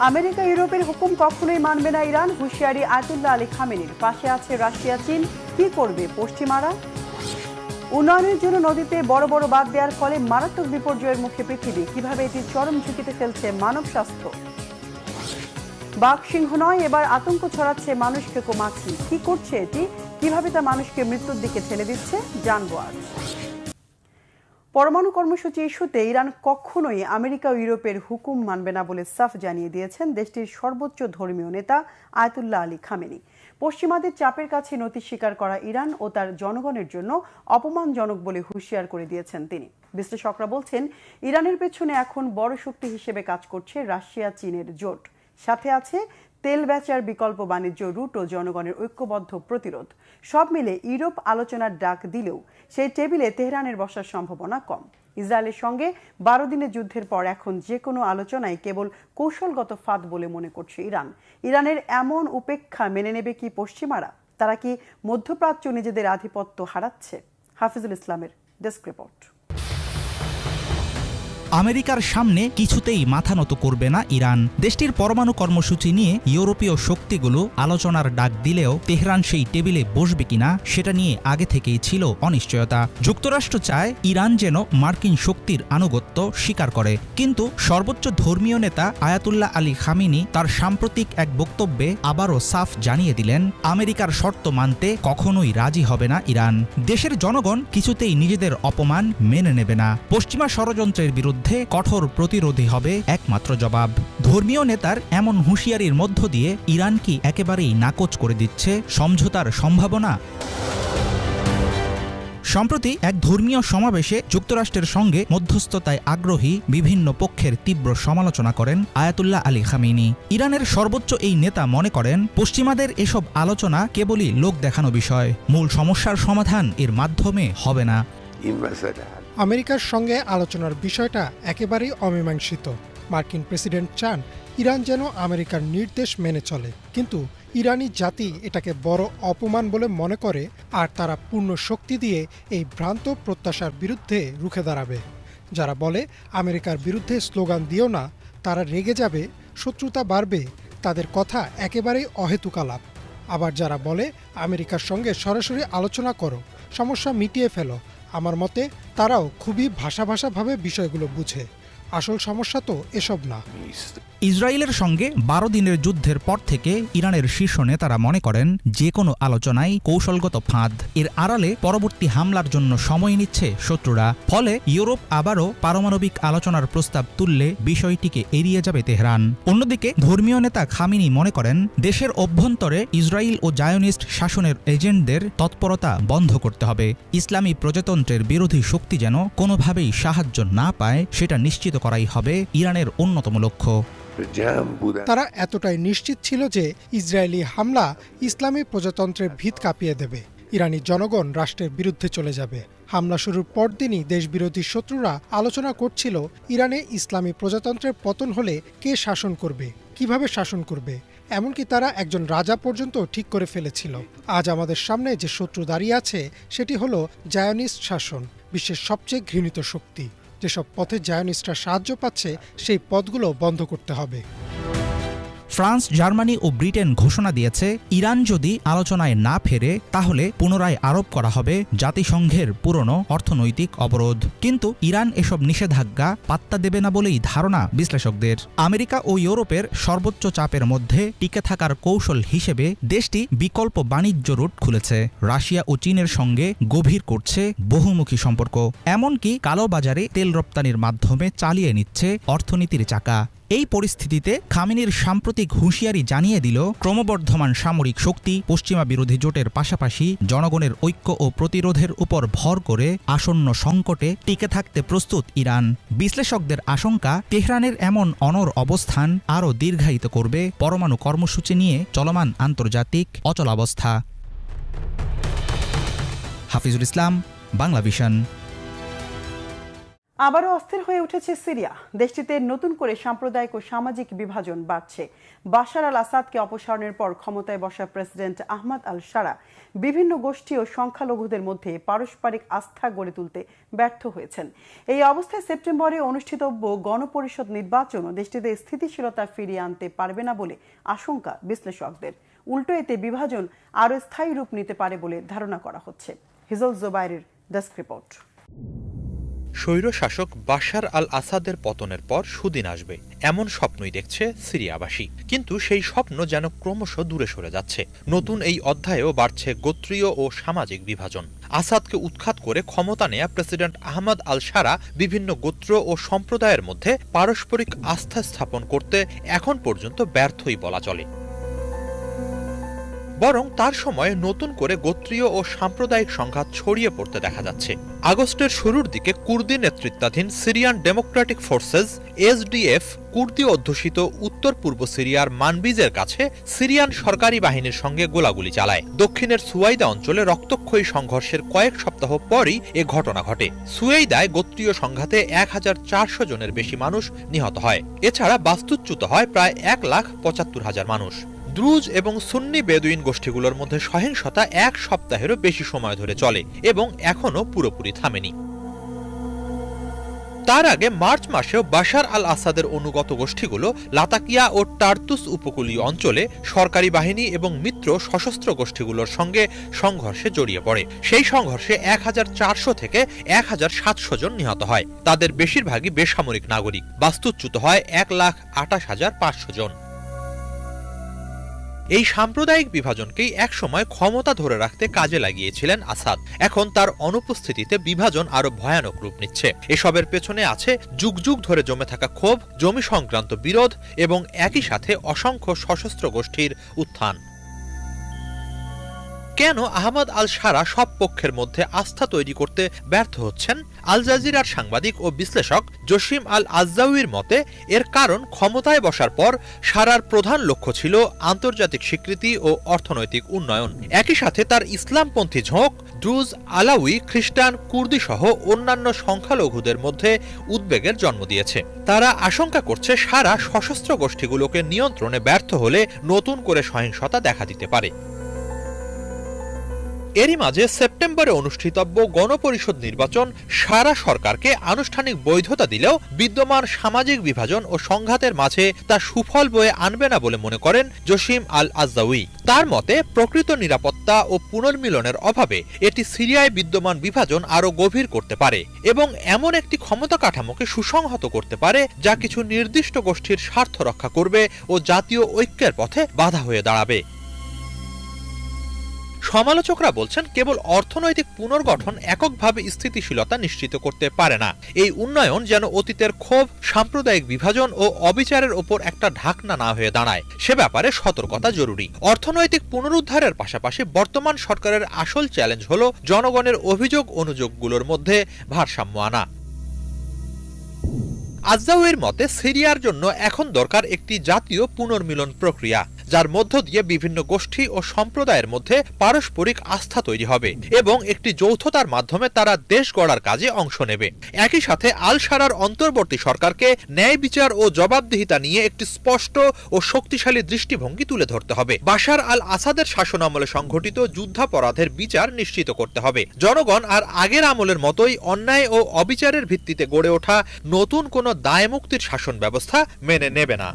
America ইউরোপের হুকুম কখনোই মানবে না ইরান, হুঁশিয়ারি আয়াতুল্লাহ আলী খামেনির। পাশে আছে রাশিয়া, চীন, কি করবে পশ্চিমারা? উন্নয়নের জন্য নদীতে বড় বড় বাঁধ দেওয়ার ফলে মারাত্মক বিপর্যয়ের মুখে পৃথিবী, কিভাবে এটি চরম ঝুঁকিতে ফেলছে মানব স্বাস্থ্য? বাঘ সিংহ নয়, এবার আতঙ্ক ছড়াচ্ছে মানুষ খেকো মাছি। কি করছে এটি, কিভাবে তা মানুষকে মৃত্যুর দিকে ঠেলে দিচ্ছে, জানবো আজ। পরমাণু কর্মসূচি ইস্যুতে ইরান কখনোই আমেরিকা ও ইউরোপের হুকুম মানবে না বলে সাফ জানিয়ে দিয়েছেন দেশটির সর্বোচ্চ ধর্মীয় নেতা আয়াতুল্লাহ আলী খামেনি। পশ্চিমাদের চাপের কাছে নতি স্বীকার করা ইরান ও তার জনগণের জন্য অপমানজনক বলে হুঁশিয়ার করে দিয়েছেন তিনি। বিশ্লেষকরা বলছেন, ইরানের পেছনে এখন বড় শক্তি হিসেবে কাজ করছে রাশিয়া চীনের জোট, সাথে আছে তেল বেচার বিকল্প বাণিজ্য রুট ও জনগণের ঐক্যবদ্ধ প্রতিরোধ। সব মিলে ইউরোপ আলোচনার ডাক দিলেও সেই টেবিলে তেহরানের বসার সম্ভাবনা কম। ইসরায়েলের সঙ্গে 12 দিনের যুদ্ধের পর এখন যে কোনো আলোচনায় কেবল কৌশলগত ফাঁদ বলে মনে করছে ইরান। ইরানের এমন উপেক্ষা মেনে নেবে কি পশ্চিমারা? তারা কি মধ্যপ্রাচ্য নিজেদের আধিপত্য হারাচ্ছে? হাফিজুল ইসলামের ডেস্ক রিপোর্ট। আমেরিকার সামনে কিছুতেই মাথা নত করবে না ইরান। দেশটির পরমাণু কর্মসূচি নিয়ে ইউরোপীয় শক্তিগুলো আলোচনার ডাক দিলেও তেহরান সেই টেবিলে বসবে কিনা সেটা নিয়ে আগে থেকেই ছিল অনিশ্চয়তা। যুক্তরাষ্ট্র চায় ইরান যেন মার্কিন শক্তির আনুগত্য স্বীকার করে, কিন্তু সর্বোচ্চ ধর্মীয় নেতা আয়াতুল্লাহ আলী খামেনি তার সাম্প্রতিক এক বক্তব্যে আবারও সাফ জানিয়ে দিলেন, আমেরিকার শর্ত মানতে কখনোই রাজি হবে না ইরান। দেশের জনগণ কিছুতেই নিজেদের অপমান মেনে নেবে না। পশ্চিমা ষড়যন্ত্রের বিরুদ্ধে কঠোর প্রতিরোধী হবে একমাত্র জবাব। ধর্মীয় নেতার এমন হুঁশিয়ারির মধ্য দিয়ে ইরান কি একেবারেই নাকচ করে দিচ্ছে সমঝোতার সম্ভাবনা? সম্প্রতি এক ধর্মীয় সমাবেশে যুক্তরাষ্ট্রের সঙ্গে মধ্যস্থতায় আগ্রহী বিভিন্ন পক্ষের তীব্র সমালোচনা করেন আয়াতুল্লাহ আলী খামেনি। ইরানের সর্বোচ্চ এই নেতা মনে করেন, পশ্চিমাদের এসব আলোচনা কেবলই লোক দেখানো বিষয়, মূল সমস্যার সমাধান এর মাধ্যমে হবে না। আমেরিকার সঙ্গে আলোচনার বিষয়টা একেবারেই অমীমাংসিত। মার্কিন প্রেসিডেন্ট চান ইরান যেন আমেরিকার নির্দেশ মেনে চলে, কিন্তু ইরানি জাতি এটাকে বড় অপমান বলে মনে করে, আর তারা পূর্ণ শক্তি দিয়ে এই ভ্রান্ত প্রত্যাশার বিরুদ্ধে রুখে দাঁড়াবে। যারা বলে আমেরিকার বিরুদ্ধে স্লোগান দিও না, তারা রেগে যাবে, শত্রুতা বাড়বে, তাদের কথা একেবারেই অহেতুক আলাপ। আবার যারা বলে আমেরিকার সঙ্গে সরাসরি আলোচনা করো, সমস্যা মিটিয়ে ফেলো, আমার মতে তারাও খুবই ভাষাভাবে বিষয়গুলো বুঝে। আসল সমস্যা তো এসব না। ইসরায়েলের সঙ্গে 12 দিনের যুদ্ধের পর থেকে ইরানের শীর্ষ নেতারা মনে করেন, যে কোনো আলোচনায় কৌশলগত ফাঁদ, এর আড়ালে পরবর্তী হামলার জন্য সময় নিচ্ছে শত্রুরা। ফলে ইউরোপ আবারও পারমাণবিক আলোচনার প্রস্তাব তুললে বিষয়টিকে এড়িয়ে যাবে তেহরান। অন্যদিকে ধর্মীয় নেতা খামেনি মনে করেন, দেশের অভ্যন্তরে ইসরায়েল ও জায়োনিস্ট শাসনের এজেন্টদের তৎপরতা বন্ধ করতে হবে। ইসলামী প্রজাতন্ত্রের বিরোধী শক্তি যেন কোনোভাবেই সাহায্য না পায়, সেটা নিশ্চিত করাই হবে ইরানের অন্যতম লক্ষ্য। তারা এতটাই নিশ্চিত ছিল যে ইসরায়েলি হামলা ইসলামী প্রজাতন্ত্রের ভিত কাঁপিয়ে দেবে, ইরানি জনগণ রাষ্ট্রের বিরুদ্ধে চলে যাবে। হামলা শুরুর পরদিনই দেশবিরোধী শত্রুরা আলোচনা করছিল ইরানে ইসলামী প্রজাতন্ত্রের পতন হলে কে শাসন করবে, কিভাবে শাসন করবে, এমনকি তারা একজন রাজা পর্যন্ত ঠিক করে ফেলেছিল। আজ আমাদের সামনে যে শত্রু দাঁড়িয়ে আছে সেটি হলো জায়োনিস্ট শাসন, বিশ্বের সবচেয়ে ঘৃণিত শক্তি। যেসব পথে জায়োনিস্টরা সাহায্য পাচ্ছে সেই পথগুলো বন্ধ করতে হবে। ফ্রান্স, জার্মানি ও ব্রিটেন ঘোষণা দিয়েছে, ইরান যদি আলোচনায় না ফেরে তাহলে পুনরায় আরোপ করা হবে জাতিসংঘের পুরনো অর্থনৈতিক অবরোধ। কিন্তু ইরান এসব নিষেধাজ্ঞা পাত্তা দেবে না বলেই ধারণা বিশ্লেষকদের। আমেরিকা ও ইউরোপের সর্বোচ্চ চাপের মধ্যে টিকে থাকার কৌশল হিসেবে দেশটি বিকল্প বাণিজ্য রুট খুলেছে। রাশিয়া ও চীনের সঙ্গে গভীর করছে বহুমুখী সম্পর্ক, এমনকি কালোবাজারে তেল রপ্তানির মাধ্যমে চালিয়ে নিচ্ছে অর্থনীতির চাকা। এই পরিস্থিতিতে খামেনির সাম্প্রতিক হুঁশিয়ারি জানিয়ে দিল, ক্রমবর্ধমান সামরিক শক্তি, পশ্চিমা বিরোধী জোটের পাশাপাশি জনগণের ঐক্য ও প্রতিরোধের উপর ভর করে আসন্ন সংকটে টিকে থাকতে প্রস্তুত ইরান। বিশ্লেষকদের আশঙ্কা, তেহরানের এমন অনড় অবস্থান আরও দীর্ঘায়িত করবে পরমাণু কর্মসূচি নিয়ে চলমান আন্তর্জাতিক অচলাবস্থা। হাফিজুল ইসলাম, বাংলাভিশন। আবারও অস্থির হয়ে উঠেছে সিরিয়া। দেশটিতে নতুন করে সাম্প্রদায়িক ও সামাজিক বিভাজন বাড়ছে। বাশার আল আসাদকে অপসারণের পর ক্ষমতায় বসা প্রেসিডেন্ট আহমদ আল শারা বিভিন্ন গোষ্ঠী ও সংখ্যালঘুদের মধ্যে পারস্পরিক আস্থা গড়ে তুলতে ব্যর্থ হয়েছেন। এই অবস্থায় সেপ্টেম্বরে অনুষ্ঠিতব্য গণপরিষদ নির্বাচনও দেশটিতে স্থিতিশীলতা ফিরিয়ে আনতে পারবে না বলে আশঙ্কা বিশ্লেষকদের। উল্টো এতে বিভাজন আরও স্থায়ী রূপ নিতে পারে বলে ধারণা করা হচ্ছে। হিজল জোবাইরের ডেস্ক রিপোর্ট। স্বৈরশাসক বাশার আল আসাদের পতনের পর সুদিন আসবে এমন স্বপ্নই দেখছে সিরিয়াবাসী, কিন্তু সেই স্বপ্ন যেন ক্রমশ দূরে সরে যাচ্ছে। নতুন এই অধ্যায়েও বাড়ছে গোত্রীয় ও সামাজিক বিভাজন। আসাদকে উৎখাত করে ক্ষমতা নেয়া প্রেসিডেন্ট আহমদ আল শারা বিভিন্ন গোত্র ও সম্প্রদায়ের মধ্যে পারস্পরিক আস্থা স্থাপন করতে এখন পর্যন্ত ব্যর্থই বলা চলে। বরং তার সময়ে নতুন করে গোত্রীয় ও সাম্প্রদায়িক সংঘাত ছড়িয়ে পড়তে দেখা যাচ্ছে। আগস্টের শুরুর দিকে কুর্দি নেতৃত্বাধীন সিরিয়ান ডেমোক্রেটিক ফোর্সেস এসডিএফ কুর্দি অধ্যুষিত উত্তর পূর্ব সিরিয়ার মানবিজের কাছে সিরিয়ান সরকারি বাহিনীর সঙ্গে গোলাগুলি চালায়। দক্ষিণের সুয়াইদা অঞ্চলে রক্তক্ষয়ী সংঘর্ষের কয়েক সপ্তাহ পরই এ ঘটনা ঘটে। সুয়াইদায় গোত্রীয় সংঘাতে ১,৪০০ জনের বেশি মানুষ নিহত হয়। এছাড়া বাস্তুচ্যুত হয় প্রায় ১,৭৫,০০০ মানুষ। দ্রুজ এবং সুন্নি বেদুইন গোষ্ঠীগুলোর মধ্যে সহিংসতা এক সপ্তাহেরও বেশি সময় ধরে চলে এবং এখনও পুরোপুরি থামেনি। তার আগে মার্চ মাসেও বাশার আল আসাদের অনুগত গোষ্ঠীগুলো লাতাকিয়া ও টার্তুস উপকূলীয় অঞ্চলে সরকারি বাহিনী এবং মিত্র সশস্ত্র গোষ্ঠীগুলোর সঙ্গে সংঘর্ষে জড়িয়ে পড়ে। সেই সংঘর্ষে ১,৪০০ থেকে ১,৭০০ জন নিহত হয়। তাদের বেশিরভাগই বেসামরিক নাগরিক। বাস্তুচ্যুত হয় ১,২৮,৫০০ জন। এই সাম্প্রদায়িক বিভাজনকেই একসময় ক্ষমতা ধরে রাখতে কাজে লাগিয়েছিলেন আসাদ। এখন তার অনুপস্থিতিতে বিভাজন আরো ভয়ানক রূপ নিচ্ছে। এসবের পেছনে আছে যুগ যুগ ধরে জমে থাকা ক্ষোভ, জমি সংক্রান্ত বিরোধ এবং একই সাথে অসংখ্য সশস্ত্র গোষ্ঠীর উত্থান। কেন আহমদ আল শারা সব পক্ষের মধ্যে আস্থা তৈরি করতে ব্যর্থ হচ্ছেন? আল জাজিরার সাংবাদিক ও বিশ্লেষক জসিম আল আজ্জাউইর মতে এর কারণ ক্ষমতায় বসার পর শারার প্রধান লক্ষ্য ছিল আন্তর্জাতিক স্বীকৃতি ও অর্থনৈতিক উন্নয়ন। একই সাথে তার ইসলামপন্থী ঝোঁক দ্রুজ, আলাউই, খ্রিস্টান, কুর্দি সহ অন্যান্য সংখ্যালঘুদের মধ্যে উদ্বেগের জন্ম দিয়েছে। তারা আশঙ্কা করছে শারা সশস্ত্র গোষ্ঠীগুলোকে নিয়ন্ত্রণে ব্যর্থ হলে নতুন করে সহিংসতা দেখা দিতে পারে। এরই মাঝে সেপ্টেম্বরে অনুষ্ঠিতব্য গণপরিষদ নির্বাচন সারা সরকারকে আনুষ্ঠানিক বৈধতা দিলেও বিদ্যমান সামাজিক বিভাজন ও সংঘাতের মাঝে তা সুফল বয়ে আনবে না বলে মনে করেন জসিম আল আজ্জাউই। তার মতে প্রকৃত নিরাপত্তা ও পুনর্মিলনের অভাবে এটি সিরিয়ায় বিদ্যমান বিভাজন আরও গভীর করতে পারে এবং এমন একটি ক্ষমতা কাঠামোকে সুসংহত করতে পারে যা কিছু নির্দিষ্ট গোষ্ঠীর স্বার্থ রক্ষা করবে ও জাতীয় ঐক্যের পথে বাধা হয়ে দাঁড়াবে। সমালোচকরা বলছেন কেবল অর্থনৈতিক পুনর্গঠন এককভাবে স্থিতিশীলতা নিশ্চিত করতে পারে না। এই উন্নয়ন যেন অতীতের ক্ষোভ, সাম্প্রদায়িক বিভাজন ও অবিচারের ওপর একটা ঢাকনা না হয়ে দাঁড়ায়, সে ব্যাপারে সতর্কতা জরুরি। অর্থনৈতিক পুনরুদ্ধারের পাশাপাশি বর্তমান সরকারের আসল চ্যালেঞ্জ হল জনগণের অভিযোগ অনুযোগগুলোর মধ্যে ভারসাম্য আনা। আজ্জাউইর মতে সিরিয়ার জন্য এখন দরকার একটি জাতীয় পুনর্মিলন প্রক্রিয়া, যার মধ্য দিয়ে বিভিন্ন গোষ্ঠী ও সম্প্রদায়ের মধ্যে পারস্পরিক আস্থা তৈরি হবে এবং একটি যৌথতার মাধ্যমে তারা দেশ গড়ার কাজে অংশ নেবে। একই সাথে আল শারার অন্তর্বর্তী সরকারকে ন্যায় বিচার ও জবাবদিহিতা নিয়ে একটি স্পষ্ট ও শক্তিশালী দৃষ্টিভঙ্গি তুলে ধরতে হবে। বাশার আল আসাদের শাসনামলে সংঘটিত যুদ্ধাপরাধের বিচার নিশ্চিত করতে হবে। জনগণ আর আগের আমলের মতোই অন্যায় ও অবিচারের ভিত্তিতে গড়ে ওঠা নতুন কোনো দায়মুক্তির শাসন ব্যবস্থা মেনে নেবে না।